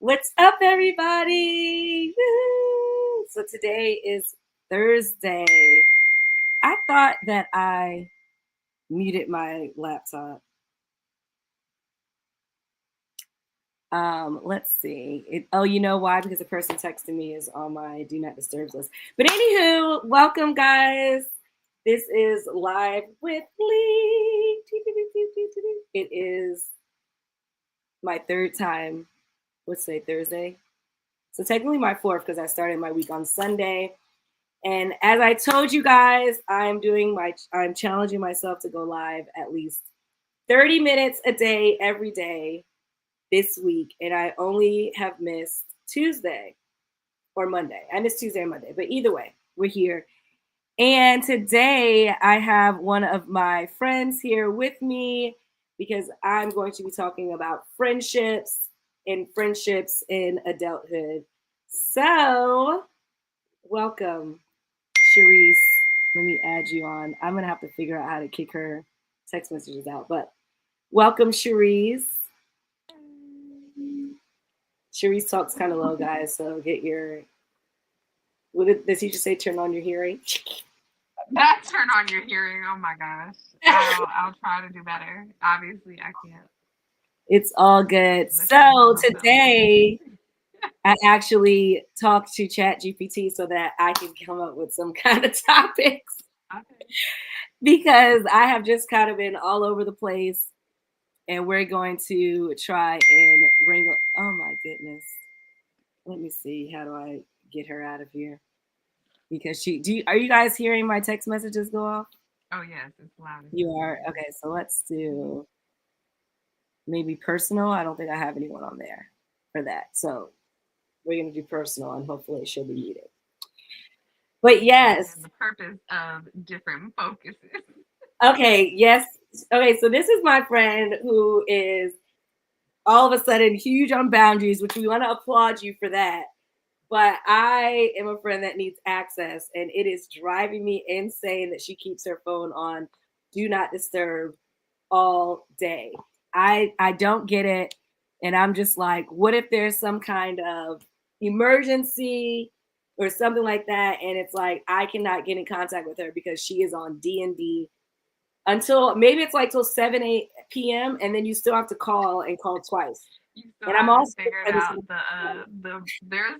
What's up, everybody? Woo! So today is Thursday. I thought that I muted my laptop. Let's see. Oh, you know why? Because the person texting me is on my do not disturb list. But anywho, welcome, guys. This is Live with Leigh. It is my third time. Let's say Thursday. So technically my fourth because I started my week on Sunday. And as I told you guys, I'm challenging myself to go live at least 30 minutes a day every day this week. And I only have missed Tuesday or Monday. I missed Tuesday and Monday, but either way, we're here. And today I have one of my friends here with me because I'm going to be talking about friendships and friendships in adulthood. So, welcome, Cherise. Let me add you on. I'm going to have to figure out how to kick her text messages out. But welcome, Cherise. Cherise talks kind of low, guys. So get your. Does he just say turn on your hearing? That turn on your hearing. Oh my gosh. I'll try to do better. Obviously, I can't. It's all good. So today, I actually talked to ChatGPT so that I can come up with some kind of topics. Okay. Because I have just kind of been all over the place, and we're going to try and wrangle. Oh my goodness! Let me see. How do I get her out of here? Because are you guys hearing my text messages go off? Oh yes, it's loud. You are? Okay, so let's do maybe personal. I don't think I have anyone on there for that. So we're going to do personal and hopefully she'll be muted. But yes. And the purpose of different focuses. Okay, yes. Okay, so this is my friend who is all of a sudden huge on boundaries, which we want to applaud you for that. But I am a friend that needs access, and it is driving me insane that she keeps her phone on do not disturb all day. I don't get it, and I'm just like, what if there's some kind of emergency or something like that, and it's like I cannot get in contact with her because she is on D&D until maybe it's like till 7 p.m. and then you still have to call and call twice. You still And I'm haven't also figured out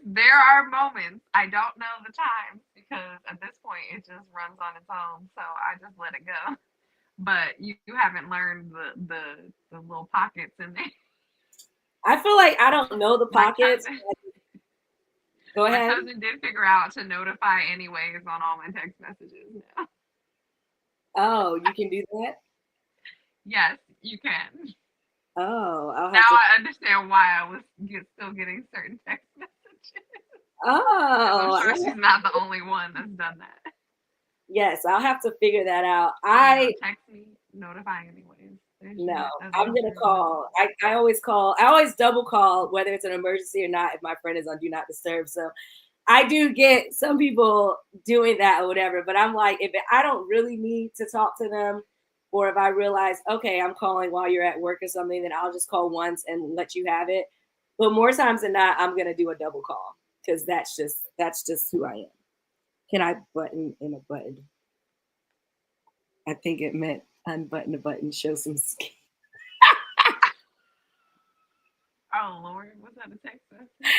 there are moments I don't know the time because at this point it just runs on its own, so I just let it go. But you haven't learned the little pockets in there. I feel like I don't know the My pockets. cousin Go my ahead. cousin did figure out to notify anyways on all my text messages now. Oh, you can do that? Yes, you can. Oh, I'll Now have to. I understand why I was still getting certain text messages. Because I'm Oh, sure she's not the only one that's done that. yes, I'll have to figure that out. So no, text me, notify anyways. No, As I'm long as gonna there's no. call. I always call. I always double call whether it's an emergency or not if my friend is on do not disturb. So I do get some people doing that or whatever, but I'm like, if I don't really need to talk to them, or if I realize, okay, I'm calling while you're at work or something, then I'll just call once and let you have it. But more times than not, I'm gonna do a double call because that's just who I am. Can I button in a button? I think it meant unbutton a button, show some skin. Oh Lord, was that a text message?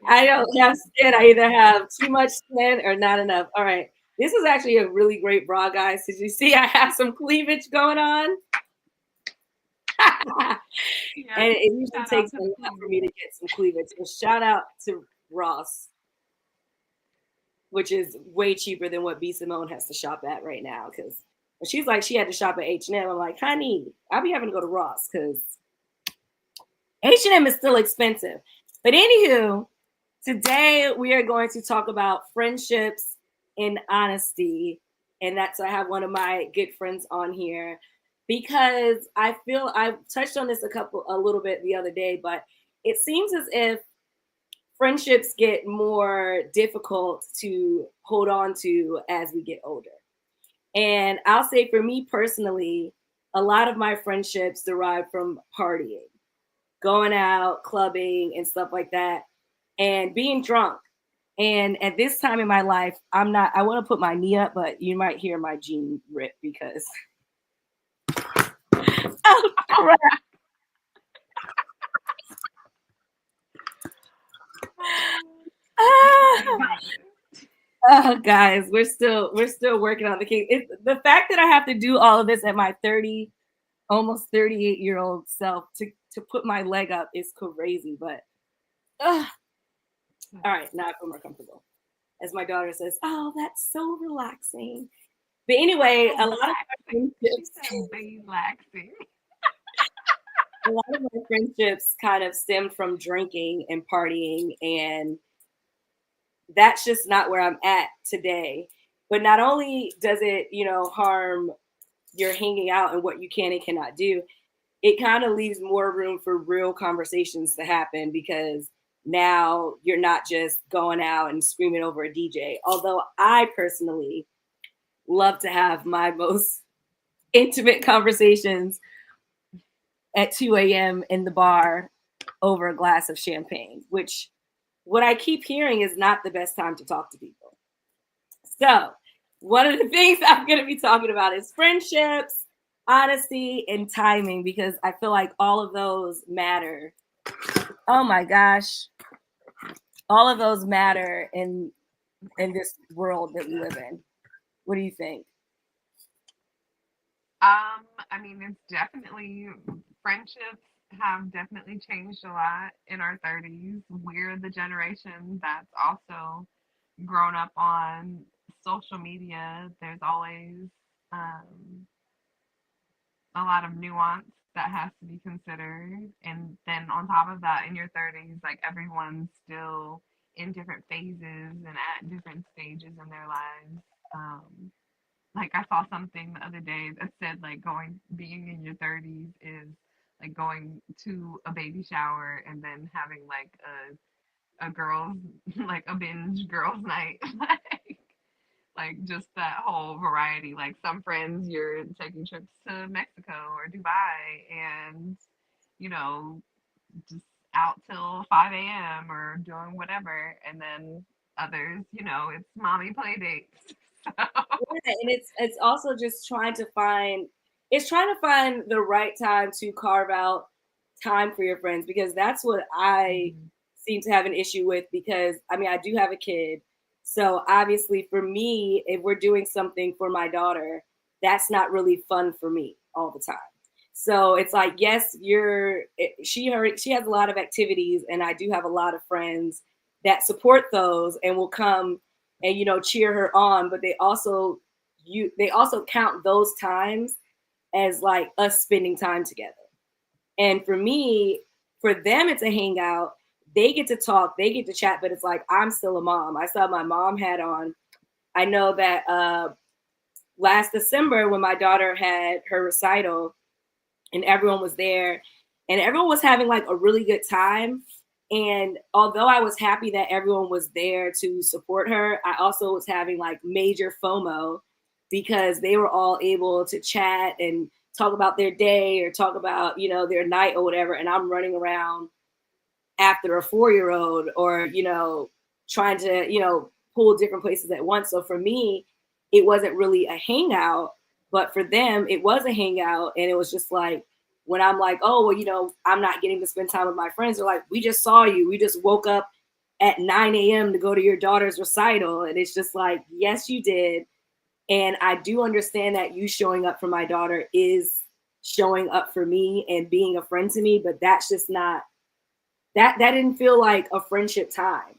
I don't have skin. I either have too much skin or not enough. All right. This is actually a really great bra, guys. Did you see I have some cleavage going on? Yes. And it usually Shout out takes to a the lot for cleavage. me to get some cleavage. So shout out to Ross, which is way cheaper than what B Simone has to shop at right now. Because she's like, she had to shop at H&M. I'm like, honey, I'll be having to go to Ross because H&M is still expensive. But anywho, today we are going to talk about friendships and honesty. And that's I have one of my good friends on here because I feel I touched on this a little bit the other day, but it seems as if friendships get more difficult to hold on to as we get older. And I'll say for me personally, a lot of my friendships derive from partying. going out, clubbing, and stuff like that, and being drunk. And at this time in my life, I'm not, I want to put my knee up, but you might hear my jean rip because, oh, crap. Oh my Ah. goodness. Oh, guys, we're still working on the cake. The fact that I have to do all of this at my 30, almost 38-year-old self to put my leg up is crazy. But uh, all right, now I feel more comfortable. As my daughter says, "Oh, that's so relaxing." But anyway, a lot of my Relaxing. She friendships, said relaxing. a lot of my friendships kind of stemmed from drinking and partying, and that's just not where I'm at today. But not only does it, harm your hanging out and what you can and cannot do, it kind of leaves more room for real conversations to happen because now you're not just going out and screaming over a DJ. Although I personally love to have my most intimate conversations at 2 a.m. in the bar over a glass of champagne, which what I keep hearing is not the best time to talk to people. So, one of the things I'm going to be talking about is friendships, honesty, and timing because I feel like all of those matter. Oh my gosh, all of those matter in this world that we live in. What do you think? I mean, it's definitely friendships have definitely changed a lot in our 30s. We're the generation that's also grown up on social media. There's always um, a lot of nuance that has to be considered. And then on top of that, in your 30s, like everyone's still in different phases and at different stages in their lives. Um, like I saw something the other day that said like going being in your 30s is like going to a baby shower and then having like a girls like a binge girls night like just that whole variety. Like some friends, you're taking trips to Mexico or Dubai, and you know, just out till 5 a.m. or doing whatever, and then others, it's mommy play dates. So, Yeah, and it's also just trying to find the right time to carve out time for your friends because that's what I mhm. seem to have an issue with because I mean I do have a kid. So obviously for me, if we're doing something for my daughter, that's not really fun for me all the time. So it's like, yes, she has a lot of activities and I do have a lot of friends that support those and will come and cheer her on, but they also count those times as like us spending time together. And for me, for them, it's a hangout. They get to talk, they get to chat, but it's like I'm still a mom. I still have my mom hat on. I know that last December when my daughter had her recital and everyone was there and everyone was having like a really good time. And although I was happy that everyone was there to support her, I also was having like major FOMO because they were all able to chat and talk about their day or talk about, their night or whatever. And I'm running around after a 4 year old or, trying to, pull different places at once. So for me, it wasn't really a hangout, but for them, it was a hangout. And it was just like, when I'm like, oh, well, I'm not getting to spend time with my friends, they're like, we just saw you. We just woke up at 9 a.m. to go to your daughter's recital. And it's just like, yes, you did. And I do understand that you showing up for my daughter is showing up for me and being a friend to me, but that's just not that didn't feel like a friendship time,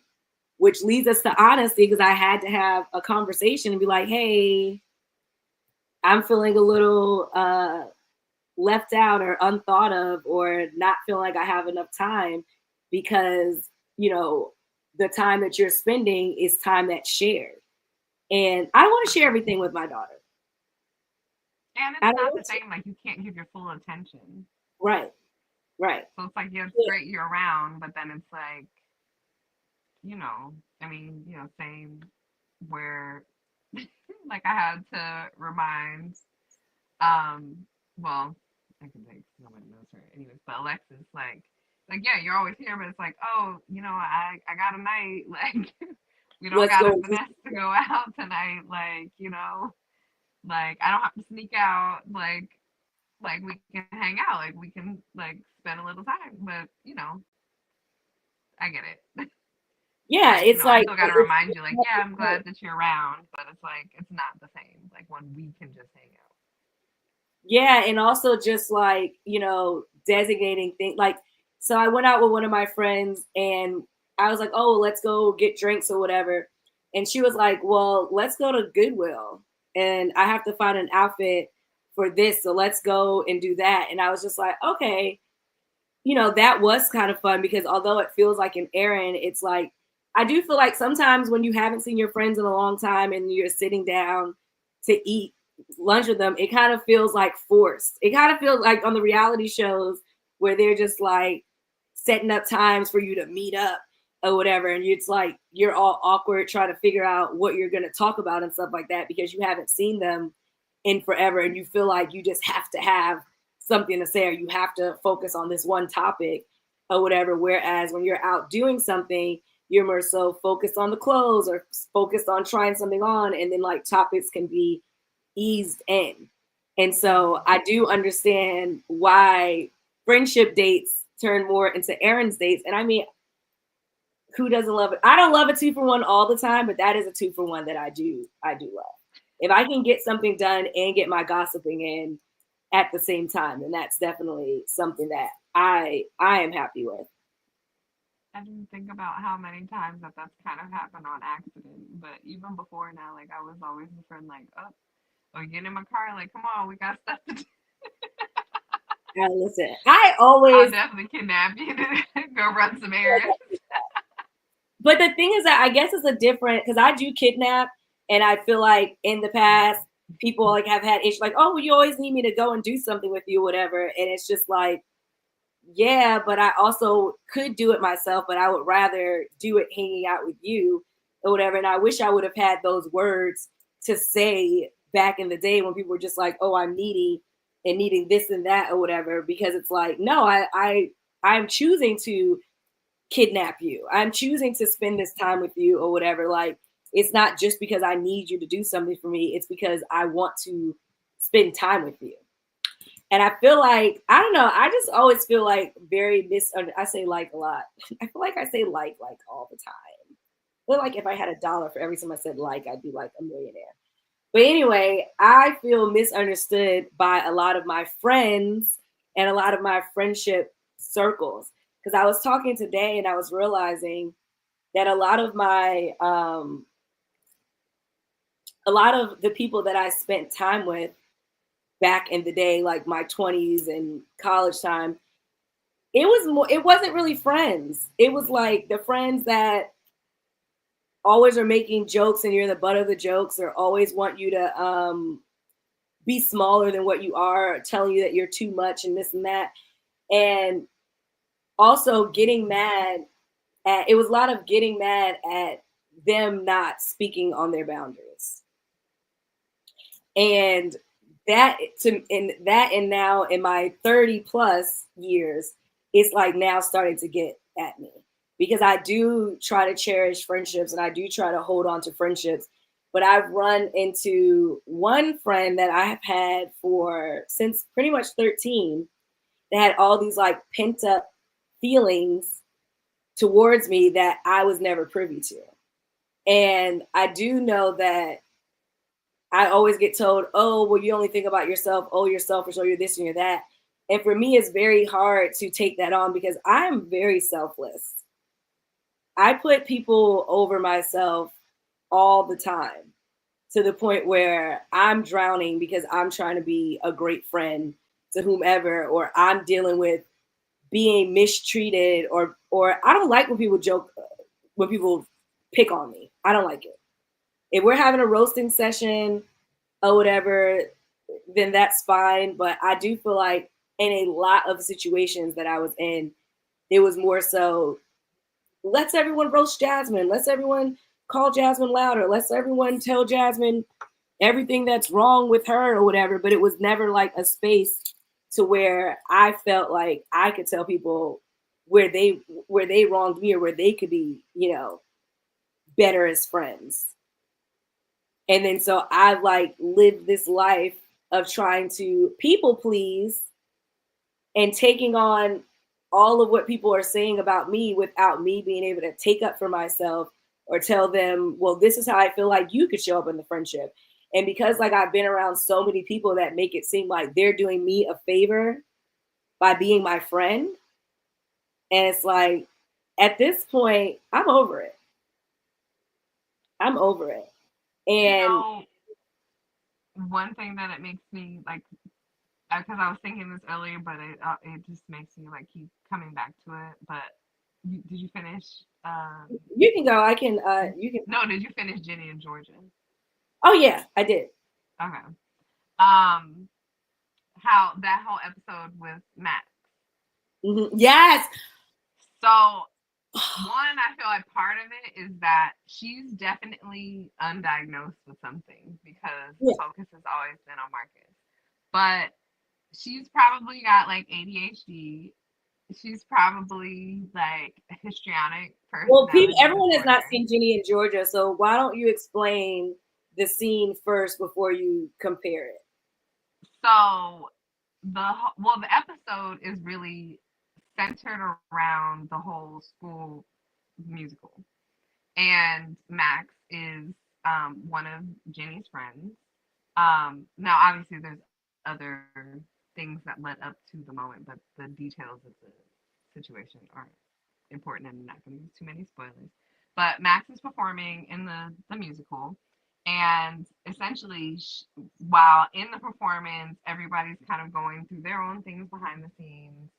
which leads us to honesty because I had to have a conversation and be like, hey, I'm feeling a little left out or unthought of or not feeling like I have enough time because, the time that you're spending is time that's shared. And I want to share everything with my daughter. And I it's don't not the want to. same, like you can't give your full attention. Right, right. So it's like, yeah, it's Yeah. great you're around, but then it's like, I mean, same where like I had to remind, um, well, I can say nobody knows her anyways, but Alexis, like, like yeah, you're always here, but it's like, oh, I got a night. Like we don't Let's got go a and do finesse to go out tonight. Like like I don't have to sneak out. Like we can hang out. Like we can like spend a little time. But I get it. yeah, But it's I like still got to remind you, like, yeah, I'm glad that you're around, but it's like it's not the same. Like when we can just hang out. yeah, and also just like, designating things like, so I went out with one of my friends and I was like, oh, let's go get drinks or whatever. And she was like, well, let's go to Goodwill and I have to find an outfit for this. So let's go and do that. And I was just like, okay, that was kind of fun because although it feels like an errand, it's like, I do feel like sometimes when you haven't seen your friends in a long time and you're sitting down to eat lunch with them, it kind of feels like forced. It kind of feels like on the reality shows where they're just like setting up times for you to meet up or whatever. And it's like you're all awkward trying to figure out what you're going to talk about and stuff like that because you haven't seen them in forever. And you feel like you just have to have something to say or you have to focus on this one topic or whatever. Whereas when you're out doing something, you're more so focused on the clothes or focused on trying something on, and then like topics can be eased in. And so I do understand why friendship dates turn more into errands dates. And I mean, who doesn't love it? I don't love a 2-for-1 all the time, but that is a 2-for-1 that I do love. If I can get something done and get my gossiping in at the same time, then that's definitely something that I am happy with. I didn't think about how many times that's kind of happened on accident. But even before now, like I was always the friend, like, oh, get in my car, like, come on, we got stuff to do. Listen, I I'll always, definitely kidnap you to go run some errands. but the thing is that I guess it's a different because I do kidnap, and I feel like in the past people like have had issues like, oh, well, you always need me to go and do something with you, whatever, and it's just like, yeah, but I also could do it myself, but I would rather do it hanging out with you or whatever. And I wish I would have had those words to say back in the day when people were just like, oh, I'm needy and needing this and that or whatever, because it's like, no, I'm choosing to kidnap you. I'm choosing to spend this time with you or whatever. Like, it's not just because I need you to do something for me. It's because I want to spend time with you. And I feel like, I don't know, I just always feel like very I say like a lot. I feel like I say like all the time. I feel like if I had $1 for every time I said like, I'd be like a millionaire. But anyway, I feel misunderstood by a lot of my friends and a lot of my friendship circles. Because I was talking today and I was realizing that a lot of the people that I spent time with back in the day, like my 20s and college time, it wasn't really friends. It was like the friends that always are making jokes and you're the butt of the jokes or always want you to be smaller than what you are, or telling you that you're too much and this and that. And also getting mad at, it was a lot of getting mad at them not speaking on their boundaries. And and now in my 30 plus years, it's like now starting to get at me because I do try to cherish friendships and I do try to hold on to friendships. But I've run into one friend that I have had for since pretty much 13 that had all these like pent up feelings towards me that I was never privy to. And I do know that I always get told, oh, well, you only think about yourself. Oh, you're selfish. Oh, you're this and you're that. And for me, it's very hard to take that on because I'm very selfless. I put people over myself all the time to the point where I'm drowning because I'm trying to be a great friend to whomever, or I'm dealing with being mistreated, or I don't like when people joke, when people pick on me. I don't like it. If we're having a roasting session or whatever, then that's fine. But I do feel like in a lot of situations that I was in, it was more so, let's everyone roast Jasmine. Let's everyone call Jasmine louder. Let's everyone tell Jasmine everything that's wrong with her or whatever. But it was never like a space to where I felt like I could tell people where they wronged me or where they could be, better as friends. And then so I've like lived this life of trying to people please and taking on all of what people are saying about me without me being able to take up for myself or tell them, well, this is how I feel like you could show up in the friendship. And because like I've been around so many people that make it seem like they're doing me a favor by being my friend, and it's like at this point, I'm over it. I'm over it. You And know, one thing that it makes me like, because I was thinking this earlier, but it just makes me like keep coming back to it. But did you finish? you can go. I can you can No, did you finish Jenny and Georgia? Oh yeah, I did. Okay. Um, how that whole episode with Max. Yes. So one, I feel like part of it is that she's definitely undiagnosed with something because the Yeah. focus has always been on Marcus. But she's probably got like ADHD. She's probably like a histrionic Well, people, personality everyone has not disorder. seen Ginny and Georgia, so why don't you explain the scene first before you compare it? So the episode is really centered around the whole school musical, and Max is one of Jenny's friends. Now, obviously, there's other things that led up to the moment, but the details of the situation aren't important, and I'm not going to use too many spoilers. But Max is performing in the musical, and essentially, while in the performance, everybody's kind of going through their own things behind the scenes.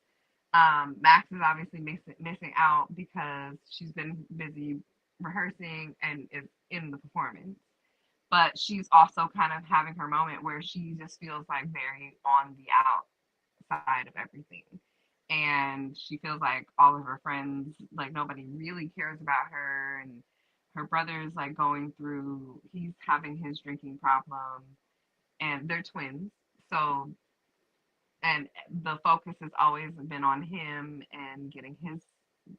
Max is obviously missing out because she's been busy rehearsing and is in the performance. But she's also kind of having her moment where she just feels like very on the outside of everything. And she feels like all of her friends, like nobody really cares about her. And her brother's like going through, he's having his drinking problem, and they're twins. So and the focus has always been on him and getting his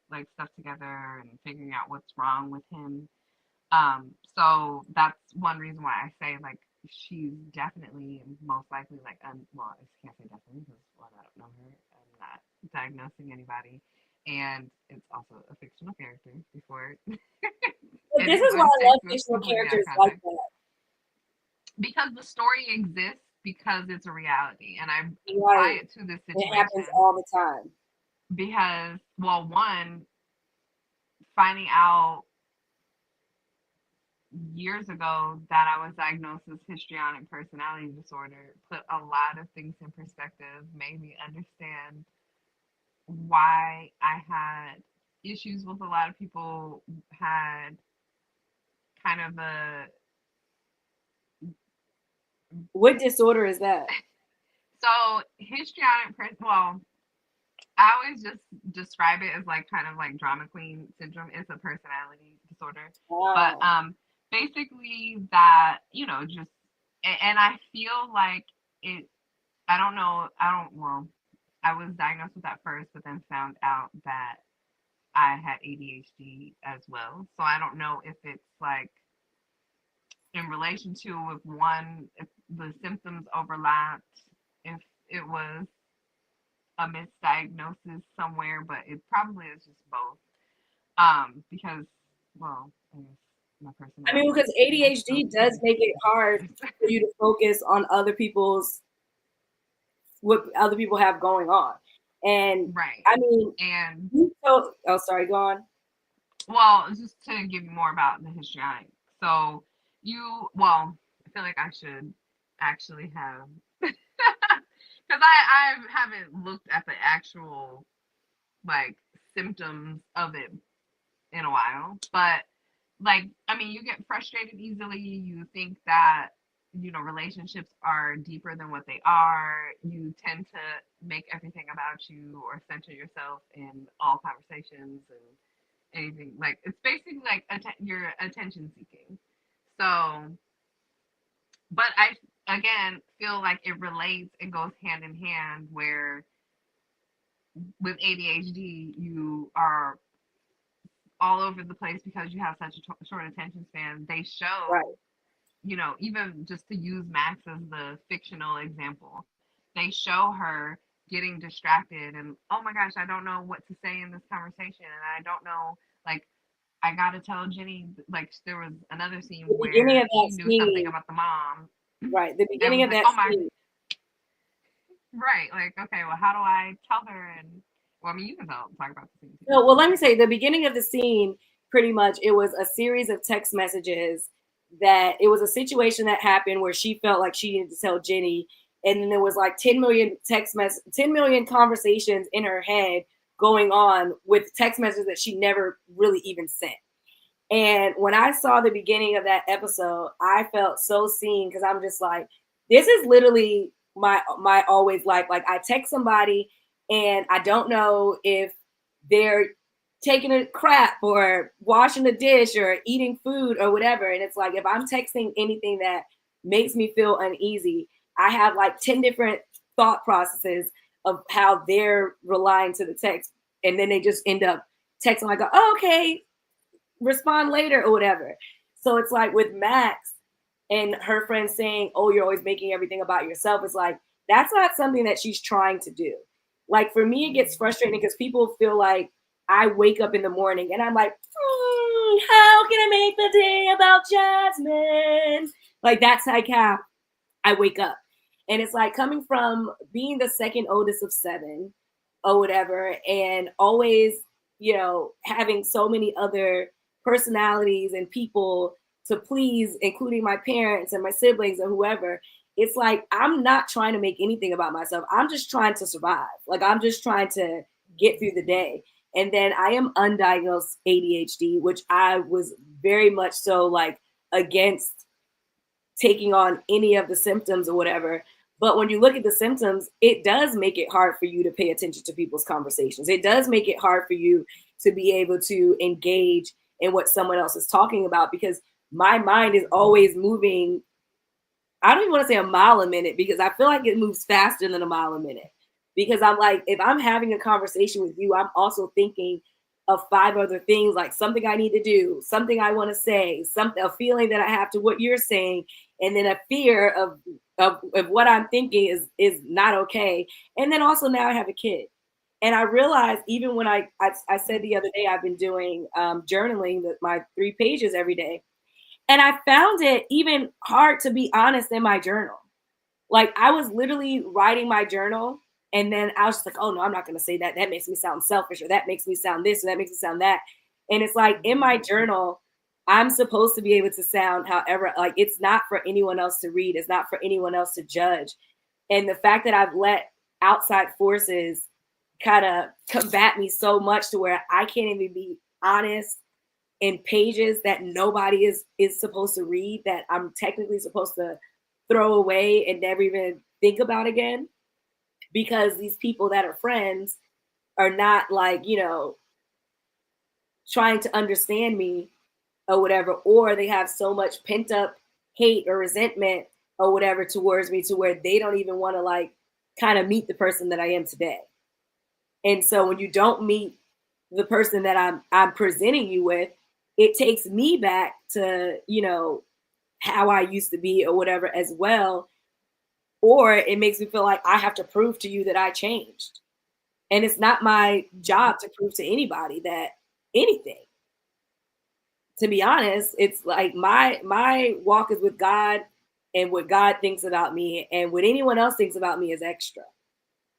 like stuff together and figuring out what's wrong with him. So that's one reason why I say like she's definitely most likely like well I can't say definitely because one I don't know her, I'm not diagnosing anybody, and it's also a fictional character before But this is why anyone I takes love this fictional completely out of characters like context, that. because the story exists because it's a reality, and I apply Right. it to this It happens situation all the time. because, well, one, finding out years ago that I was diagnosed with histrionic personality disorder put a lot of things in perspective, made me understand why I had issues with a lot of people, had kind of a What disorder is that? so histrionic person. Well, I always just describe it as like kind of like drama queen syndrome. It's a personality disorder, but Wow. basically that, you know, just and I feel like it. I don't know. I don't. Well, I was diagnosed with that first, but then found out that I had ADHD as well. So I don't know if it's like in relation to if one, if the symptoms overlapped, if it was a misdiagnosis somewhere, but it probably is just both. Because, well, I guess my I mean, personality because makes those ADHD two does make it hard different. for you to focus on other people's what other people have going on. And Right. I mean, And, oh, sorry, go on. well, just to give you more about the histrionic. So, well, I feel like I should actually have, because I haven't looked at the actual, like, symptoms of it in a while. But like, I mean, you get frustrated easily. You think that, you know, relationships are deeper than what they are. You tend to make everything about you or center yourself in all conversations and anything. Like, it's basically like you're attention seeking. So, but I again feel like it relates, it goes hand in hand where with ADHD, you are all over the place because you have such a short attention span. They Right. show, even just to use Max as the fictional example, they show her getting distracted and, oh my gosh, I don't know what to say in this conversation. And I don't know, like, I got to tell Jenny, like, there was another scene The beginning where of he that knew something scene, about the mom right? The and beginning was of like, that oh my, scene. right. Like, okay, well, how do I tell her? And, well, I mean, you can talk about the scene too. No, well, let me say the beginning of the scene. Pretty much, it was a series of text messages that it was a situation that happened where she felt like she needed to tell Jenny, and then there was like 10 million conversations in her head going on with text messages that she never really even sent. And when I saw the beginning of that episode, I felt so seen because I'm just like, this is literally my always life. Like I text somebody and I don't know if they're taking a crap or washing a dish or eating food or whatever. And it's like if I'm texting anything that makes me feel uneasy, I have like 10 different thought processes of how they're relying to the text. And then they just end up texting like, oh, okay, respond later or whatever. So it's like with Max and her friend saying, "Oh, you're always making everything about yourself." It's like that's not something that she's trying to do. Like for me, it gets frustrating because people feel like I wake up in the morning and I'm like, "How can I make the day about Jasmine?" Like that's like how I wake up. And it's like coming from being the second oldest of seven or whatever, and always, having so many other personalities and people to please, including my parents and my siblings and whoever. It's like I'm not trying to make anything about myself. I'm just trying to survive. Like I'm just trying to get through the day. And then I am undiagnosed ADHD, which I was very much so like against taking on any of the symptoms or whatever. But when you look at the symptoms, it does make it hard for you to pay attention to people's conversations. It does make it hard for you to be able to engage in what someone else is talking about because my mind is always moving. I don't even want to say a mile a minute because I feel like it moves faster than a mile a minute. Because I'm like, if I'm having a conversation with you, I'm also thinking of five other things like something I need to do, something I want to say, something a feeling that I have to what you're saying, and then a fear of what I'm thinking is not okay. And then also now I have a kid. And I realized even when I said the other day I've been doing journaling my 3 pages every day, and I found it even hard to be honest in my journal. Like I was literally writing my journal and then I was just like, oh no, I'm not gonna say that. That makes me sound selfish, or that makes me sound this, or that makes me sound that. And it's like in my journal, I'm supposed to be able to sound however, like it's not for anyone else to read, it's not for anyone else to judge. And the fact that I've let outside forces kind of combat me so much to where I can't even be honest in pages that nobody is supposed to read, that I'm technically supposed to throw away and never even think about again, because these people that are friends are not like, trying to understand me or whatever, or they have so much pent up hate or resentment or whatever towards me to where they don't even want to like kind of meet the person that I am today. And so when you don't meet the person that I'm presenting you with, it takes me back to, how I used to be or whatever as well. Or it makes me feel like I have to prove to you that I changed. And it's not my job to prove to anybody that anything. To be honest, it's like my walk is with God, and what God thinks about me and what anyone else thinks about me is extra.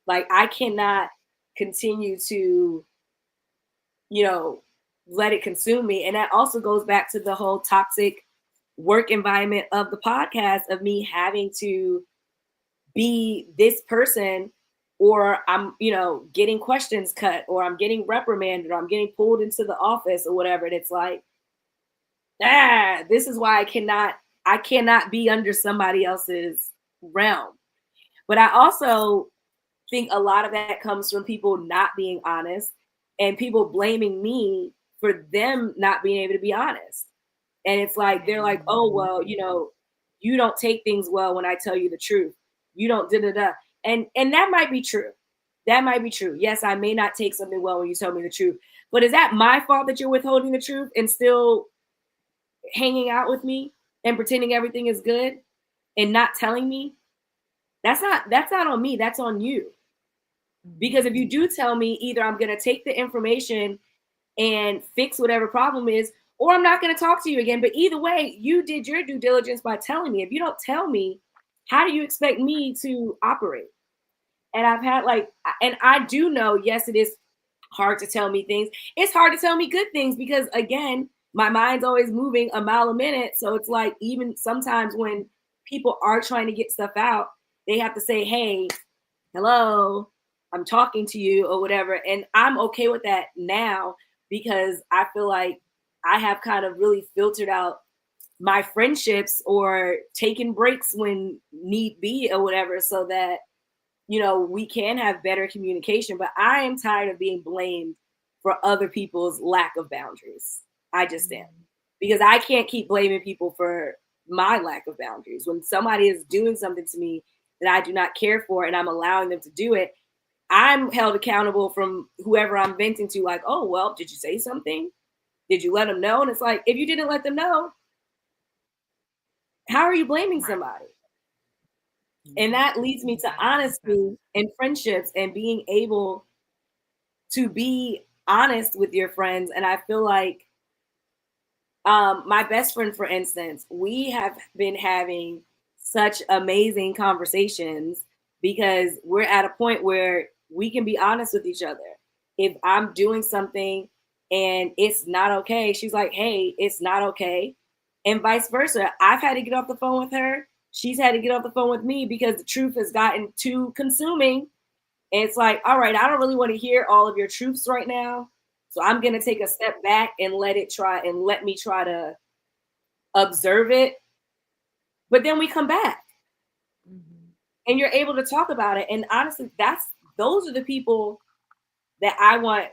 Like I cannot continue to, you know, let it consume me. And that also goes back to the whole toxic work environment of the podcast, of me having to be this person, or I'm, getting questions cut, or I'm getting reprimanded, or I'm getting pulled into the office or whatever. And it's like, this is why I cannot be under somebody else's realm. But I also think a lot of that comes from people not being honest and people blaming me for them not being able to be honest. And it's like they're like, oh well, you don't take things well when I tell you the truth. You don't da da da. And that might be true. That might be true. Yes, I may not take something well when you tell me the truth. But is that my fault that you're withholding the truth and still hanging out with me and pretending everything is good and not telling me? That's not on me. That's on you. Because if you do tell me, either I'm going to take the information and fix whatever problem is, or I'm not going to talk to you again. But either way, you did your due diligence by telling me. If you don't tell me, how do you expect me to operate? And I've had and I do know, yes, it is hard to tell me things. It's hard to tell me good things because, again, my mind's always moving a mile a minute. So it's like, even sometimes when people are trying to get stuff out, they have to say, hey, hello, I'm talking to you or whatever. And I'm okay with that now because I feel like I have kind of really filtered out my friendships or taken breaks when need be or whatever, so that we can have better communication. But I am tired of being blamed for other people's lack of boundaries. I just am. Because I can't keep blaming people for my lack of boundaries. When somebody is doing something to me that I do not care for and I'm allowing them to do it, I'm held accountable from whoever I'm venting to, like, oh, well, did you say something? Did you let them know? And it's like, if you didn't let them know, how are you blaming somebody? And that leads me to honesty and friendships and being able to be honest with your friends. And I feel like my best friend, for instance, we have been having such amazing conversations because we're at a point where we can be honest with each other. If I'm doing something and it's not okay, she's like, hey, it's not okay. And vice versa. I've had to get off the phone with her. She's had to get off the phone with me because the truth has gotten too consuming. And it's like, all right, I don't really want to hear all of your truths right now. So I'm going to take a step back and let me try to observe it. But then we come back and you're able to talk about it. And honestly, those are the people that I want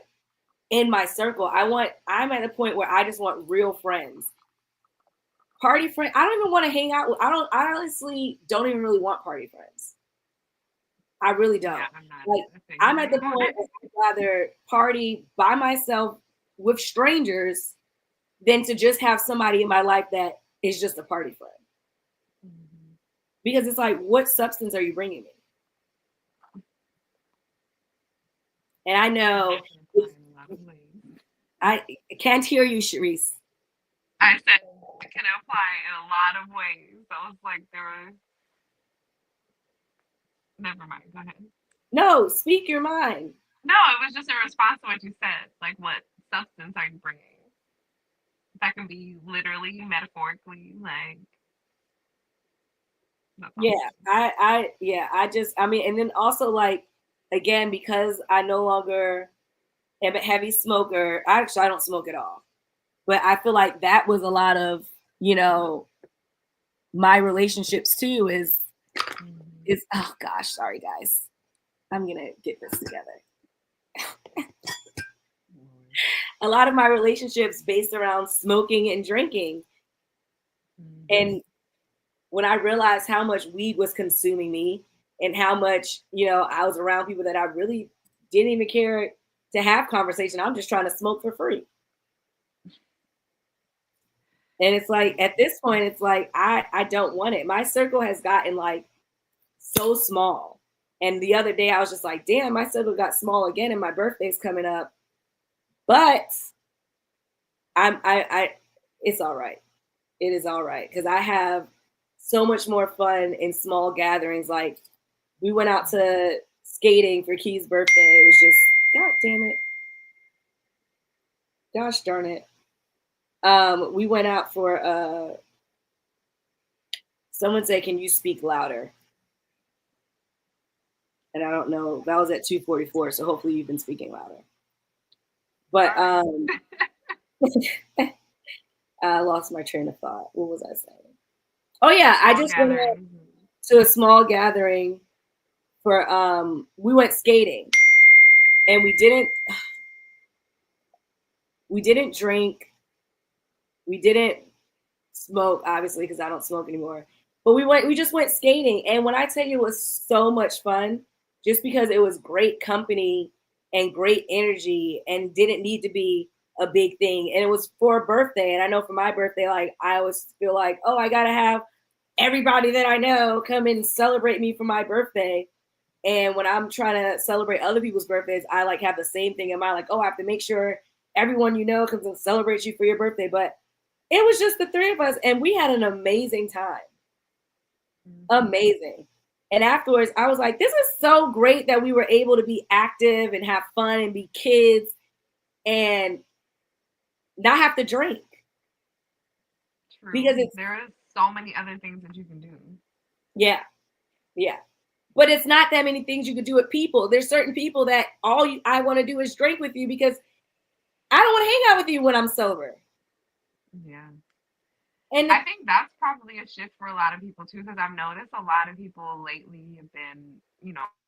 in my circle. I'm at a point where I just want real friends. Party friend. I don't even want to hang out with, I honestly don't even really want party friends. I really don't. Yeah, I'm at the point where I'd rather party by myself with strangers than to just have somebody in my life that is just a party friend. Because it's like, what substance are you bringing me? And I know I can't hear you, Sharice. I said it can apply in a lot of ways. I was like, never mind. Go ahead. No, speak your mind. No, it was just a response to what you said. Like, what substance are you bringing? That can be literally, metaphorically, like. Yeah, I mean, and then also, like, again, because I no longer am a heavy smoker. I don't smoke at all. But I feel like that was a lot of, my relationships too is oh gosh, sorry guys. I'm gonna get this together. A lot of my relationships based around smoking and drinking. And when I realized how much weed was consuming me and how much, I was around people that I really didn't even care to have conversation. I'm just trying to smoke for free. And it's like, at this point, it's like, I don't want it. My circle has gotten like so small. And the other day I was just like, damn, my circle got small again and my birthday's coming up. But it's all right. It is all right. Cause I have so much more fun in small gatherings. Like, we went out to skating for Key's birthday. It was just, God damn it. Gosh darn it. We went out for someone said, can you speak louder? And I don't know, that was at 2:44, so hopefully you've been speaking louder. But I lost my train of thought. What was I saying? Oh yeah, I just went to a small gathering for we went skating and we didn't drink. We didn't smoke, obviously, because I don't smoke anymore. But we just went skating. And when I tell you, it was so much fun. just because it was great company and great energy and didn't need to be a big thing. And it was for a birthday. And I know for my birthday, like I always feel like, oh, I gotta have everybody that I know come and celebrate me for my birthday. And when I'm trying to celebrate other people's birthdays, I like have the same thing in mind, like, oh, I have to make sure everyone you know comes and celebrates you for your birthday. But it was just the three of us, and we had an amazing time. Amazing. And afterwards, I was like, this is so great that we were able to be active and have fun and be kids and not have to drink. True. Because it's, there is so many other things that you can do. yeah, yeah. But it's not that many things you could do with people. There's certain people that I want to do is drink with you because I don't want to hang out with you when I'm sober. Yeah. And I think that's probably a shift for a lot of people too, because I've noticed a lot of people lately have been,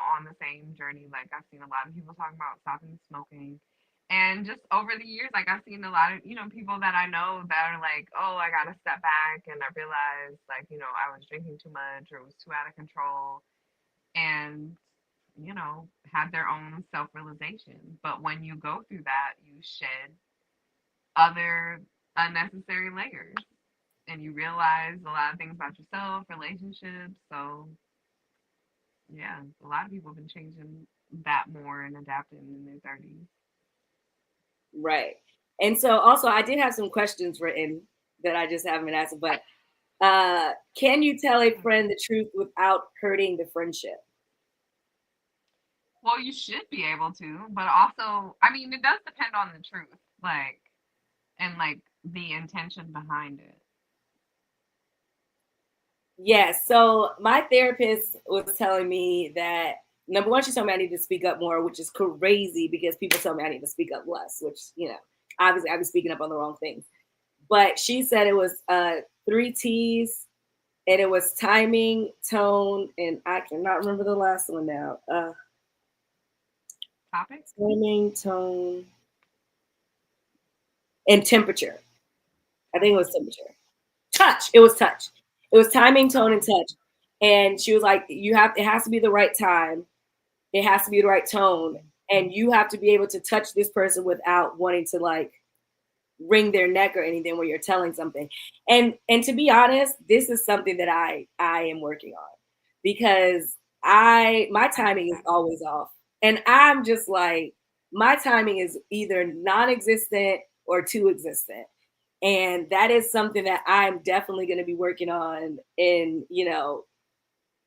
on the same journey. Like I've seen a lot of people talking about stopping smoking. And just over the years, like I've seen a lot of, people that I know that are like, oh, I got to step back. And I realized, like, I was drinking too much or it was too out of control. And, had their own self realization. But when you go through that, you shed other unnecessary layers and you realize a lot of things about yourself, relationships. So yeah, a lot of people have been changing that more and adapting in their 30s. right. And so also I did have some questions written that I just haven't asked, but can you tell a friend the truth without hurting the friendship? Well, you should be able to, but also, I mean, it does depend on the truth, like, and like the intention behind it. Yes. So my therapist was telling me that number one, she told me I need to speak up more, which is crazy because people tell me I need to speak up less, which, obviously I be speaking up on the wrong things. But she said it was three T's, and it was timing, tone, and I cannot remember the last one now. Topic? Timing, tone, and temperature. I think it was temperature. Touch. It was touch. It was timing, tone, and Okay. touch. And she was like, it has to be the right time. It has to be the right tone. And you have to be able to touch this person without wanting to like wring their neck or anything when you're telling something. And to be honest, this is something that I am working on because my I get timing is that. always off. And I'm just like my timing is either non-existent or too existent. And that is something that I'm definitely going to be working on in,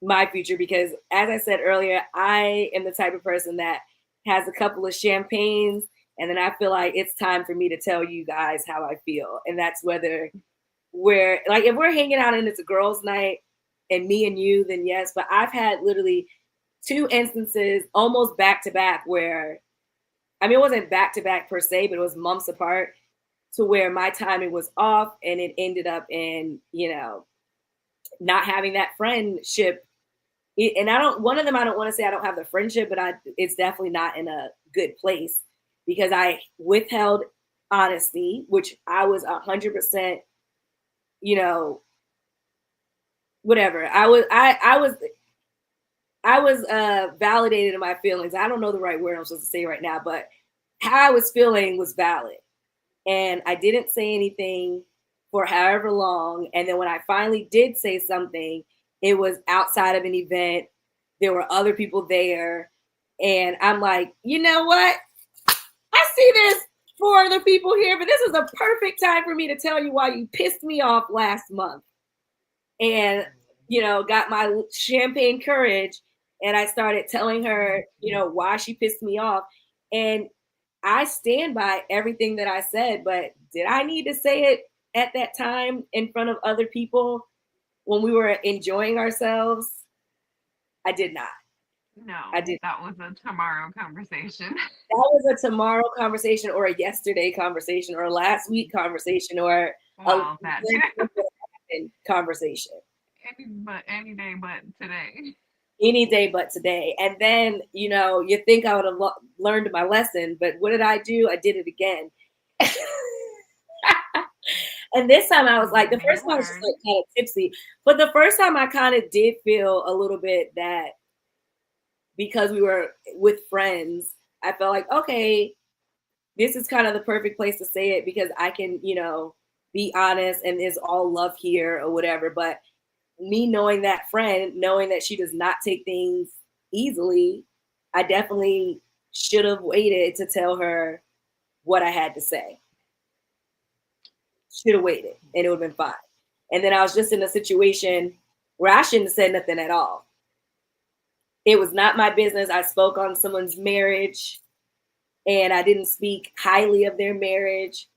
my future because as I said earlier, I am the type of person that has a couple of champagnes and then I feel like it's time for me to tell you guys how I feel. And that's whether we're like if we're hanging out and it's a girls' night and me and you, then yes. But I've had literally two instances almost back to back where I mean it wasn't back to back per se, but it was months apart to where my timing was off and it ended up in, not having that friendship. And I don't one of them I don't want to say I don't have the friendship, but it's definitely not in a good place because I withheld honesty, which I was 100%, you know, whatever. I was validated in my feelings. I don't know the right word I'm supposed to say right now, but how I was feeling was valid. And I didn't say anything for however long. And then when I finally did say something, it was outside of an event. There were other people there. And I'm like, you know what? I see there's four other people here, but this is a perfect time for me to tell you why you pissed me off last month. And, got my champagne courage. And I started telling her, why she pissed me off. And I stand by everything that I said, but did I need to say it at that time in front of other people when we were enjoying ourselves? I did not. I No, did. that was a tomorrow conversation. That was a tomorrow conversation or a yesterday conversation or a last week conversation or a Well, that too. conversation. Any day but today. Any day but today. And then, you think I would have learned my lesson, but what did I do? I did it again. And this time I was like, the Live first and time I was just learn. like kind of tipsy, but the first time I kind of did feel a little bit that because we were with friends, I felt like, okay, this is kind of the perfect place to say it because I can, be honest and there's all love here or whatever. But me knowing that friend, knowing that she does not take things easily, I definitely should have waited to tell her what I had to say. Should have waited and it would have been fine. And then I was just in a situation where I shouldn't have said nothing at all. It was not my business. I spoke on someone's marriage and I didn't speak highly of their marriage.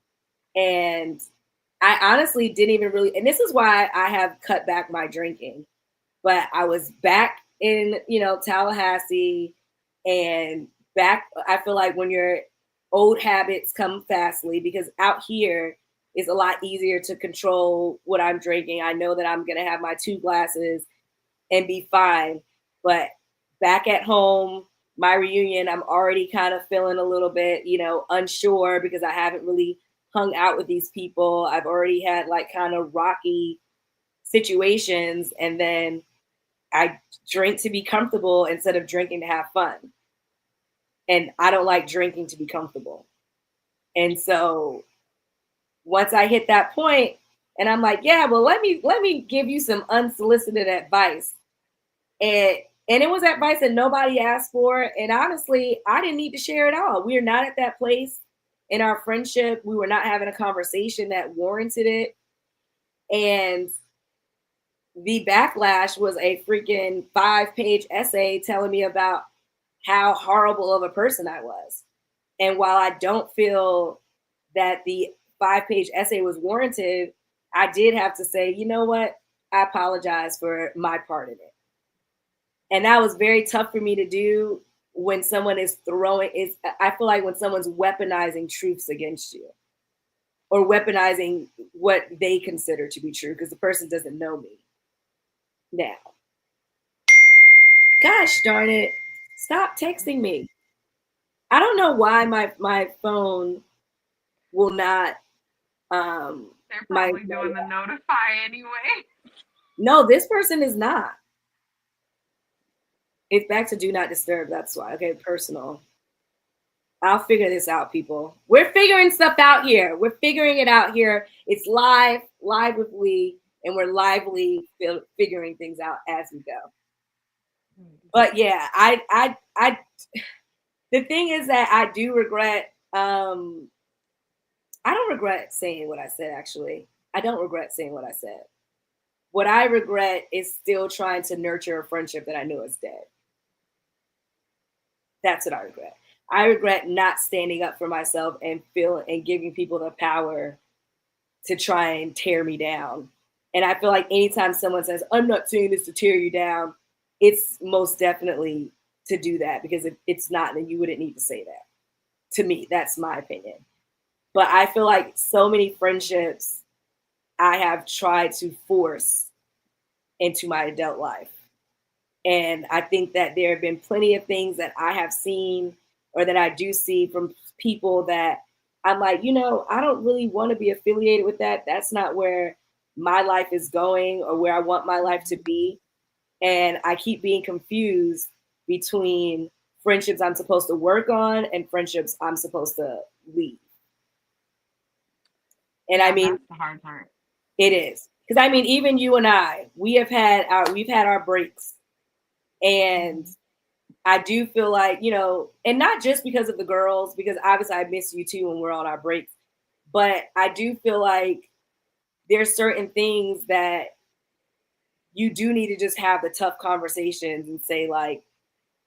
And I honestly didn't even really, and this is why I have cut back my drinking. But I was back in, Tallahassee and back. I feel like when your old habits come fastly, because out here is a lot easier to control what I'm drinking. I know that I'm going to have my 2 glasses and be fine. But back at home, my reunion, I'm already kind of feeling a little bit, unsure because I haven't really hung out with these people. I've already had like kind of rocky situations. And then I drink to be comfortable instead of drinking to have fun. And I don't like drinking to be comfortable. And so once I hit that point, and I'm like, yeah, well, let me give you some unsolicited advice. And and it was advice that nobody asked for. And honestly, I didn't need to share it all. We are not at that place in our friendship. We were not having a conversation that warranted it. And the backlash was a freaking 5-page essay telling me about how horrible of a person I was. And while I don't feel that the 5-page essay was warranted, I did have to say, you know what? I apologize for my part in it. And that was very tough for me to do when someone is throwing is I feel like when someone's weaponizing truths against you or weaponizing what they consider to be true because the person doesn't know me now. Gosh darn it. Stop texting me. I don't know why my phone will not They're my, probably doing the notify anyway. no, this person is not. It's back to do not disturb. That's why. Okay, personal. I'll figure this out, people. We're figuring stuff out here. We're figuring it out here. It's live with Leigh, and we're lively figuring things out as we go. But yeah, the thing is that I do regret. I don't regret saying what I said. Actually, I don't regret saying what I said. What I regret is still trying to nurture a friendship that I know is dead. That's what I regret. I regret not standing up for myself and feel and giving people the power to try and tear me down. And I feel like anytime someone says, I'm not saying this to tear you down, it's most definitely to do that because if it's not, then you wouldn't need to say that. To me, that's my opinion. But I feel like so many friendships I have tried to force into my adult life. And I think that there have been plenty of things that I have seen or that I do see from people that I'm like, I don't really want to be affiliated with that. That's not where my life is going or where I want my life to be. And I keep being confused between friendships I'm supposed to work on and friendships I'm supposed to leave. And I Yeah, mean, that's the hard part. it is. Because I mean, even you and I, we've had our breaks. And Mm-hmm. I do feel like, and not just because of the girls, because obviously I miss you too when we're on our breaks, but I do feel like there's certain things that you do need to just have the tough conversations and say, like,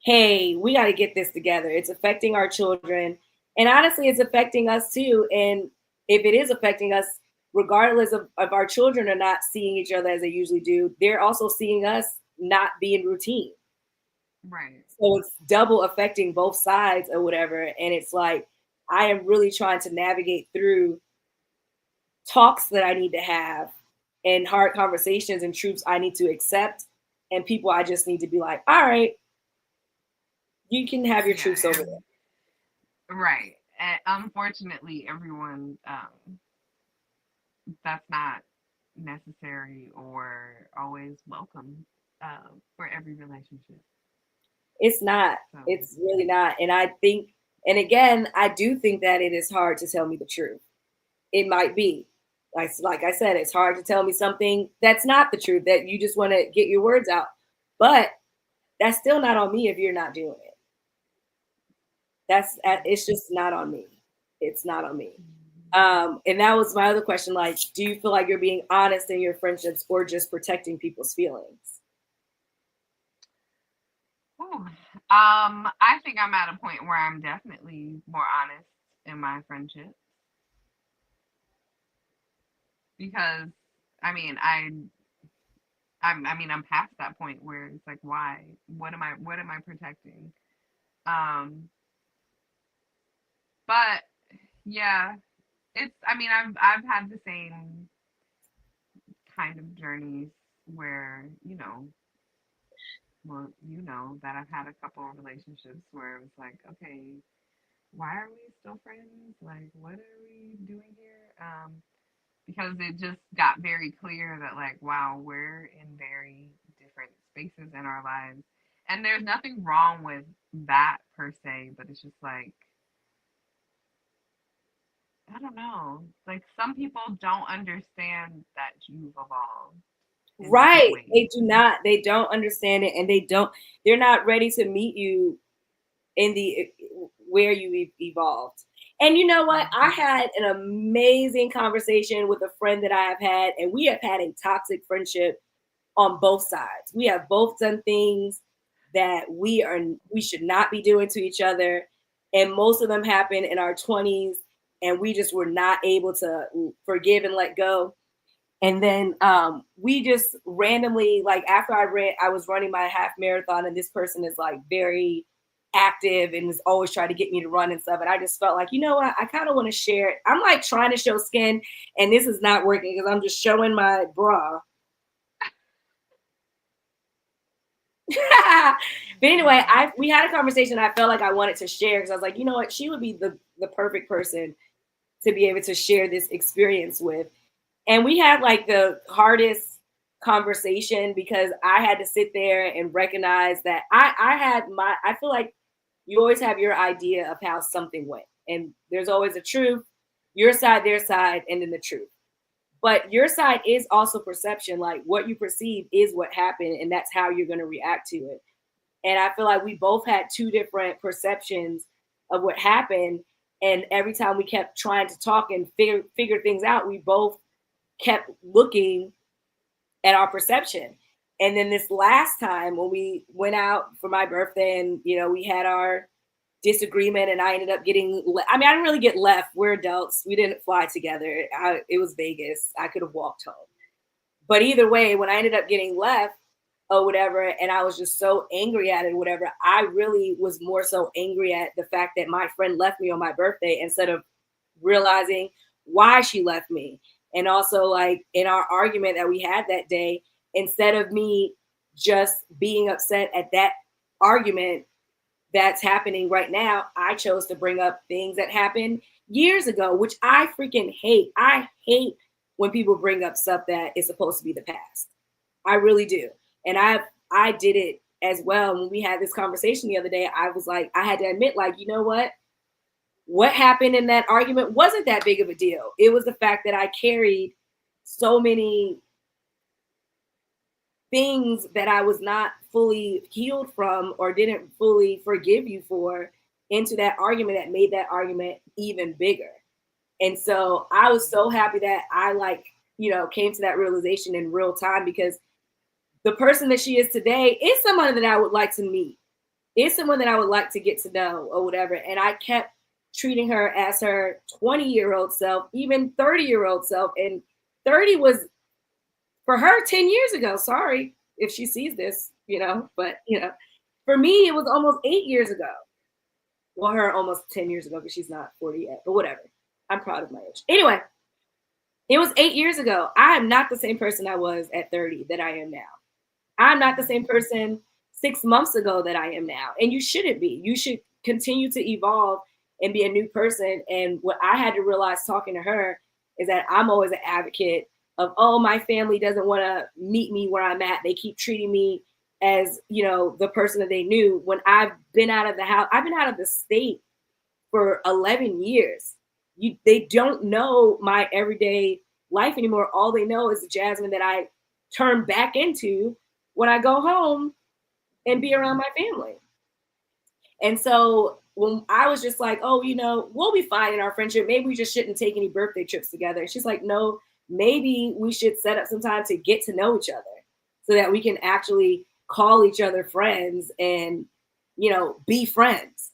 hey, we got to get this together. It's affecting our children. And honestly, it's affecting us too. And if it is affecting us, regardless of our children are not seeing each other as they usually do, they're also seeing us not being routine. Right. So it's double affecting both sides or whatever. And it's like, I am really trying to navigate through talks that I need to have and hard conversations and truths I need to accept and people I just need to be like, all right, you can have your Yeah. truths over there. And right. And unfortunately, everyone, that's not necessary or always welcome for every relationship. It's not. So It's really not. And I think, and again, I do think that it is hard to tell me the truth. It might be. Like I said, it's hard to tell me something that's not the truth, that you just want to get your words out. But that's still not on me if you're not doing it. It's just not on me. It's not on me. And that was my other question. Like, do you feel like you're being honest in your friendships or just protecting people's feelings? I think I'm at a point where I'm definitely more honest in my friendship because I mean I'm past that point where it's like why what am I protecting? Um, but yeah, it's I mean I've had the same kind of journeys where that I've had a couple of relationships where it was like okay, why are we still friends? Like, what are we doing here? Because it just got very clear that, like, wow, we're in very different spaces in our lives. And there's nothing wrong with that per se, but it's just like, I don't know. Like, some people don't understand that you've evolved in different Right. ways. They do not. They don't understand it, and they're not ready to meet you in the where you evolved. And you know what? I Mhm. had an amazing conversation with a friend that I have had, and we have had a toxic friendship on both sides. We have both done things that we should not be doing to each other, and most of them happened in our 20s, and we just were not able to forgive and let go. And then we just randomly, like after I was running my half marathon, and this person is like very active and is always trying to get me to run and stuff. And I just felt like, you know what, I kind of want to share it. I'm like trying to show skin, and this is not working because I'm just showing my bra. But anyway, Mhm. I we had a conversation. I felt like I wanted to share because I was like, you know what, she would be the perfect person to be able to share this experience with. And we had like the hardest conversation because I had to sit there and recognize that I feel like you always have your idea of how something went, and there's always a truth, your side, their side, and then the truth. But your side is also perception. Like what you perceive is what happened, and that's how you're going to react to it. And I feel like we both had two different perceptions of what happened. And every time we kept trying to talk and figure things out, we both kept looking at our perception. And then this last time when we went out for my birthday and we had our disagreement and I ended up I mean, I didn't really get left. We're adults. We didn't fly together. It was Vegas. I could have walked home. But either way, when I ended up getting left or whatever, and I was just so angry at it, whatever, I really was more so angry at the fact that my friend left me on my birthday instead of realizing why she left me. And also, like in our argument that we had that day, instead of me just being upset at that argument that's happening right now, I chose to bring up things that happened years ago, which I freaking hate. I hate when people bring up stuff that is supposed to be the past. I really do. And I did it as well. When we had this conversation the other day, I was like, I had to admit, like, you know what happened in that argument wasn't that big of a deal. It was the fact that I carried so many things that I was not fully healed from or didn't fully forgive you for into that argument that made that argument even bigger. And so I was so happy that I came to that realization in real time because the person that she is today is someone that I would like to meet. Is someone that I would like to get to know or whatever. And I kept treating her as her 20-year-old self, even 30-year-old self. And 30 was for her 10 years ago. Sorry if she sees this, but for me, it was almost 8 years ago. Well, her almost 10 years ago because she's not 40 yet, but whatever. I'm proud of my age. Anyway, it was 8 years ago. I am not the same person I was at 30 that I am now. I'm not the same person 6 months ago that I am now. And you shouldn't be. You should continue to evolve and be a new person. And what I had to realize talking to her is that I'm always an advocate of, oh, my family doesn't want to meet me where I'm at. They keep treating me as, you know, the person that they knew when I've been out of the house. I've been out of the state for 11 years. They don't know my everyday life anymore. All they know is the Jasmine that I turn back into when I go home and be around my family. And so when I was just like, oh, you know, we'll be fine in our friendship. Maybe we just shouldn't take any birthday trips together. And she's like, no, maybe we should set up some time to get to know each other so that we can actually call each other friends and, you know, be friends.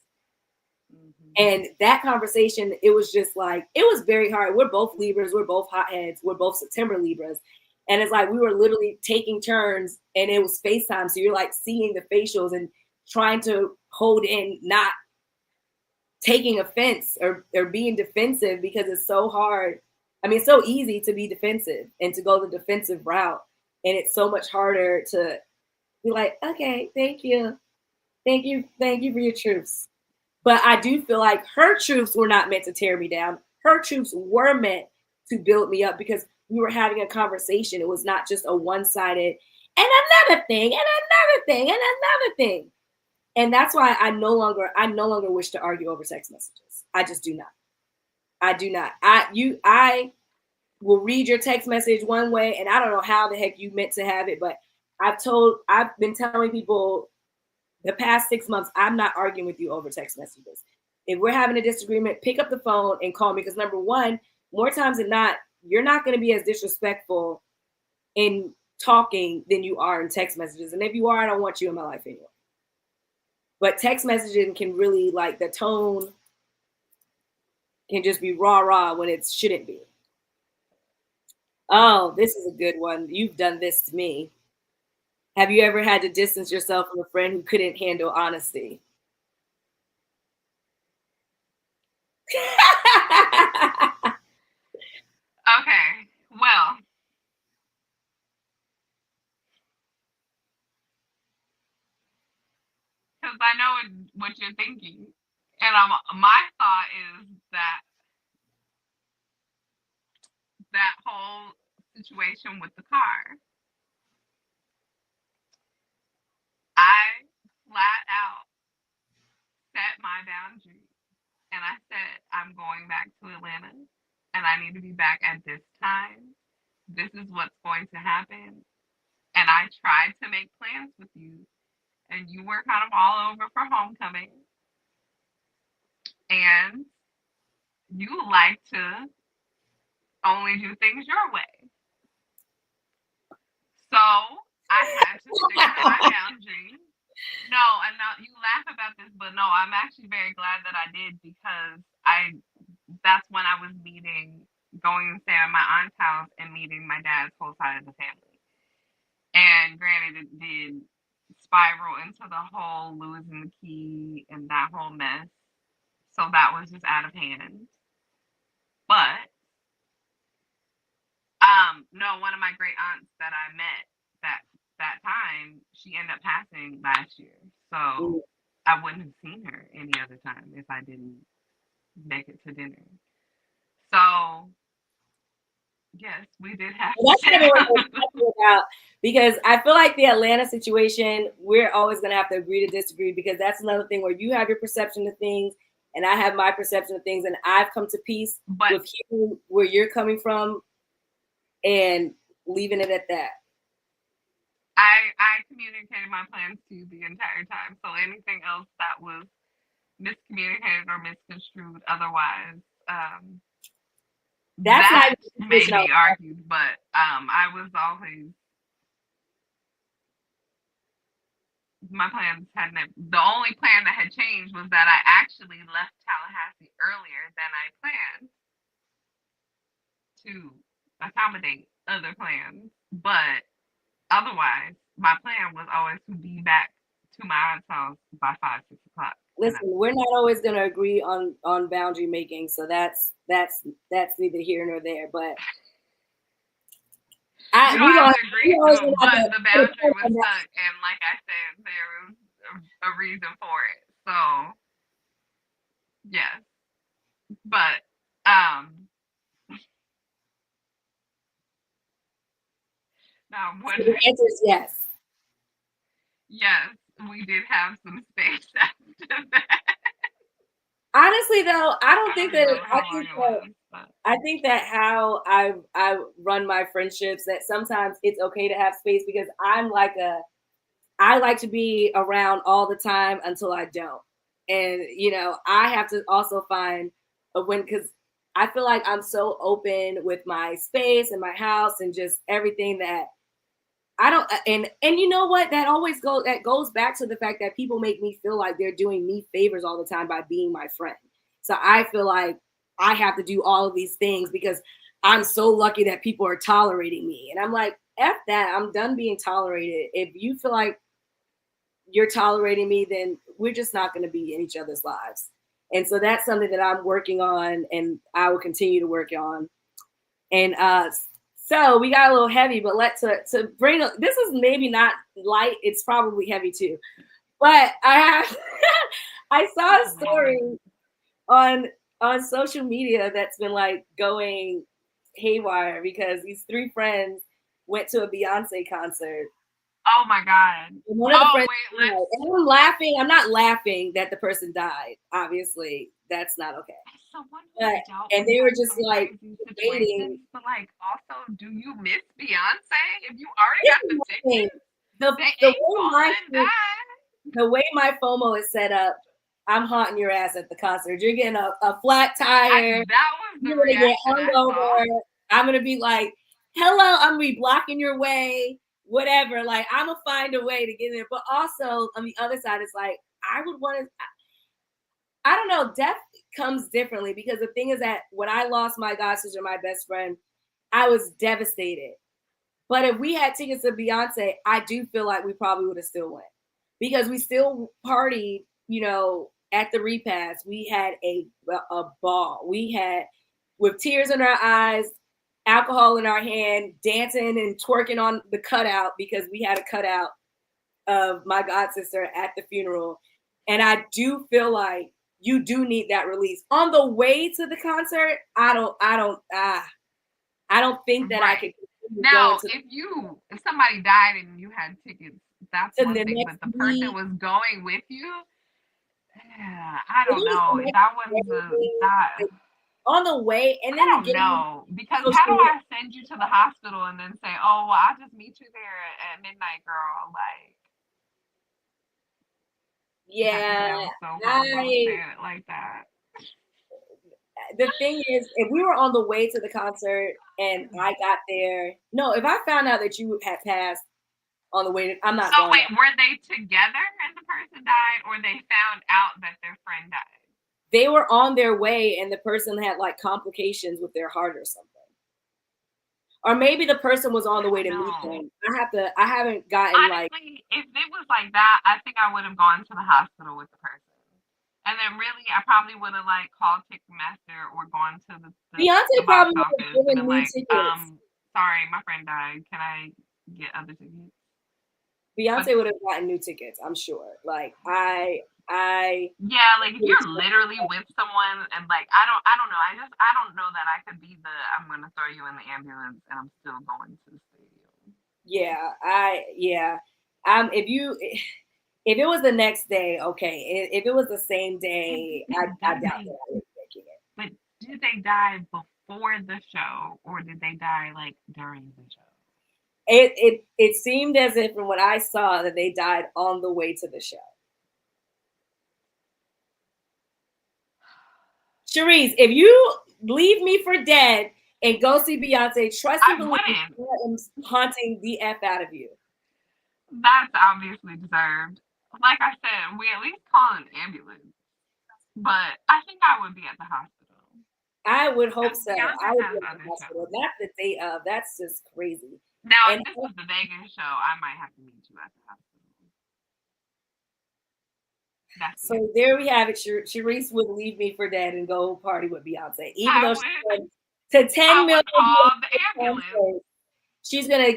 And that conversation, it was just like, it was very hard. We're both Libras, we're both hotheads, we're both September Libras. And it's like we were literally taking turns and it was FaceTime. So you're like seeing the facials and trying to hold in, not taking offense or being defensive because it's so hard. I mean, it's so easy to be defensive and to go the defensive route. And it's so much harder to be like, okay, thank you. Thank you. Thank you for your truths. But I do feel like her truths were not meant to tear me down. Her truths were meant to build me up because we were having a conversation. It was not just a one-sided and another thing and another thing and another thing. And that's why I no longer wish to argue over text messages. I just do not. I do not. I will read your text message one way, and I don't know how the heck you meant to have it, but I've been telling people the past 6 months, I'm not arguing with you over text messages. If we're having a disagreement, pick up the phone and call me because number one, more times than not, you're not going to be as disrespectful in talking than you are in text messages. And if you are, I don't want you in my life anyway. But text messaging can really, like, the tone can just be rah when it shouldn't be. Oh, this is a good one. You've done this to me. Have you ever had to distance yourself from a friend who couldn't handle honesty? Okay, well, because I know what you're thinking, and my thought is that that whole situation with the car, I flat out set my boundary, and I said I'm going back to Atlanta, and I need to be back at this time. This is what's going to happen, and I tried to make plans with you, and you were kind of all over for homecoming, and you like to only do things your way. So I had to stick to my boundary. No, and now you laugh about this, but no, I'm actually very glad that I did because that's when I was going to stay at my aunt's house and meeting my dad's whole side of the family. And granted, it did spiral into the whole losing the key and that whole mess. So that was just out of hand. But no, one of my great aunts that I met that time, she ended up passing last year. So I wouldn't have seen her any other time if I didn't make it to dinner. So yes, we did have That's to. kind of what we're talking about because I feel like the Atlanta situation, we're always going to have to agree to disagree because that's another thing where you have your perception of things and I have my perception of things, and I've come to peace with hearing where you're coming from and leaving it at that. I communicated my plans to you the entire time. So anything else that was miscommunicated or misconstrued otherwise, that's that not may be argued, but I was always my plans hadn't. The only plan that had changed was that I actually left Tallahassee earlier than I planned to accommodate other plans. But otherwise, my plan was always to be back to my aunt's house by 5-6 o'clock. Listen, we're not always going to agree on boundary making, so that's neither here nor there. But you don't have to agree to it, but the boundary was stuck, and like I said, there was a reason for it. So yes, but now what? So the answer is yes. Yes, we did have some space after that. Honestly, though, I don't I think don't that. even know how long it was, but I think that how I run my friendships, that sometimes it's okay to have space because I like to be around all the time until I don't. And, I have to also find a win because I feel like I'm so open with my space and my house and just everything that I don't and you know what? That goes back to the fact that people make me feel like they're doing me favors all the time by being my friend. So I feel like I have to do all of these things because I'm so lucky that people are tolerating me. And I'm like, F that. I'm done being tolerated. If you feel like you're tolerating me, then we're just not going to be in each other's lives. And so that's something that I'm working on and I will continue to work on. And so we got a little heavy, but to bring this is maybe not light, it's probably heavy too. But I have I saw a story on social media that's been like going haywire because these three friends went to a Beyonce concert. oh my god. And one of the Oh friends wait, died. And I'm laughing. I'm not laughing that the person died. Obviously, that's not okay. as someone who's But dealt and with they were like just some like crazy debating. situations, but like also, do you miss Beyonce? If you already This got is the my thing. tickets, The they the ain't gonna die. way my FOMO is set up, I'm haunting your ass at the concert. You're getting a flat I tire. that was the You're gonna get reaction I saw. hungover. I'm gonna be like, hello. I'm gonna be blocking your way. Whatever. Like I'm gonna find a way to get in there. But also on the other side, it's like I would want to. I don't know. Death comes differently because the thing is that when I lost my god sister, my best friend, I was devastated. But if we had tickets to Beyonce, I do feel like we probably would have still went because we still partied, at the repast. We had a ball. We had with tears in our eyes, alcohol in our hand, dancing and twerking on the cutout because we had a cutout of my god sister at the funeral. And I do feel like you do need that release. On the way to the concert, I don't think that I could Right. continue going Now, to if somebody died and you had tickets, that's the one thing. next But the person week. was going with you, yeah, I It don't was the know. next That was day, that. like, on the way, and I then to don't get on know because how do social media. I send you to the hospital and then say, "Oh, well, I'll just meet you there at midnight, girl"? Like that just Yeah, sounds so horrible to say I. it like that. The thing is, if we were on the way to the concert and I got there, no, if I found out that you had passed on the way, I'm not So going there. wait, were they together and the person died, or they found out that their friend died? They were on their way, and the person had like complications with their heart or something, or maybe the person was on I the way don't to meet know. them. I haven't gotten like, Honestly, if it was like that, I think I would have gone to the hospital with the person. And then really, I probably would have like called Ticketmaster or gone to the Beyonce box probably would have office and been given new like, tickets. sorry, my friend died. Can I get other tickets? But Beyonce would have gotten new tickets, I'm sure. Like I yeah, like if you're literally with someone and like I don't know. I don't know that I could be the I'm gonna throw you in the ambulance and I'm still going to the stadium. yeah. If it was the next day, okay. If it was the same If day, I that doubt they that I would be making it. but did they die before the show or did they die like during the show? It seemed as if from what I saw that they died on the way to the show. Cherise, if you leave me for dead and go see Beyonce, trust and I believe wouldn't. I am haunting the F out of you. That's obviously deserved. Like I said, we at least call an ambulance. But I think I would be at the hospital. I would hope Because so. I Beyonce would be has at the other hospital. shows. Not the day of. That's just crazy. Now, if And this was the Vegas show, I might have to meet you at the hospital. That's the so there we have it. Sharice would leave me for dead and go party with Beyonce, even I though she would. said to I 10 million would call the Beyonce ambulance. concerts, she's gonna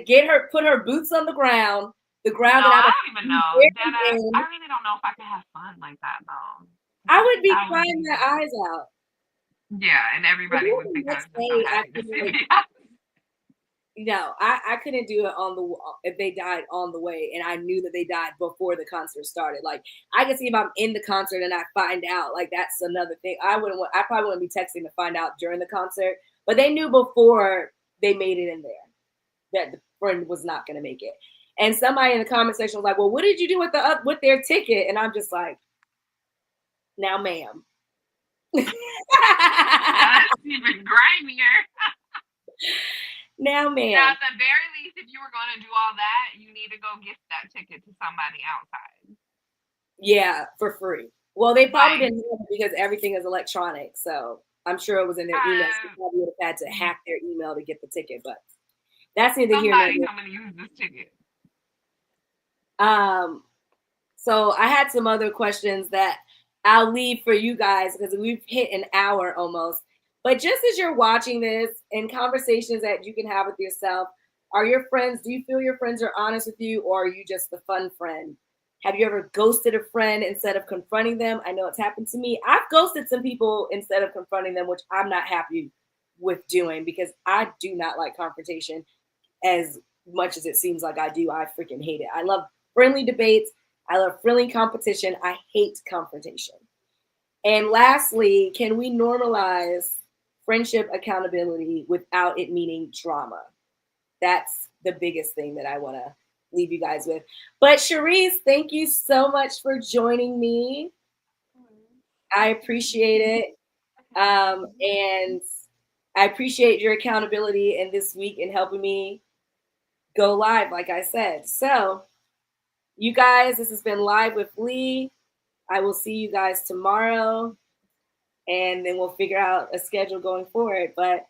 put her boots on the No, ground that I'm I a don't even know. Dead ass. I in. really don't know if I could have fun like that though. I I would think be I would crying be. my eyes out. Yeah, and If everybody it was would the think I next was just so day, I happy to feel see like me. No, I couldn't do it on the if they died on the way, and I knew that they died before the concert started. Like I can see if I'm in the concert and I find out, like that's another thing. I probably wouldn't be texting to find out during the concert, but they knew before they made it in there that the friend was not going to make it. And somebody in the comment section was like, "Well, what did you do with with their ticket?" And I'm just like, "Now, ma'am." That's even grimier. Now, Now, ma'am. at the very least, if you were going to do all that, you need to go gift that ticket to somebody outside. Yeah, for free. Well, they probably Like, didn't know it because everything is electronic. So I'm sure it was in their email. So they probably would have had to hack their email to get the ticket, but that's neither here nor somebody there. come and use this ticket. Um, so I had some other questions that I'll leave for you guys because we've hit an hour almost. But just as you're watching this and conversations that you can have with yourself, are your friends, do you feel your friends are honest with you or are you just the fun friend? Have you ever ghosted a friend instead of confronting them? I know it's happened to me. I've ghosted some people instead of confronting them, which I'm not happy with doing because I do not like confrontation as much as it seems like I do. I freaking hate it. I love friendly debates. I love friendly competition. I hate confrontation. And lastly, can we normalize friendship accountability without it meaning drama? That's the biggest thing that I want to leave you guys with. But Cherise, thank you so much for joining me. I appreciate it. And I appreciate your accountability in this week in helping me go live, like I said. So, you guys, this has been Live with Leigh. I will see you guys tomorrow, and then we'll figure out a schedule going forward. But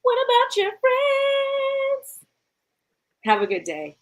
what about your friends? Have a good day.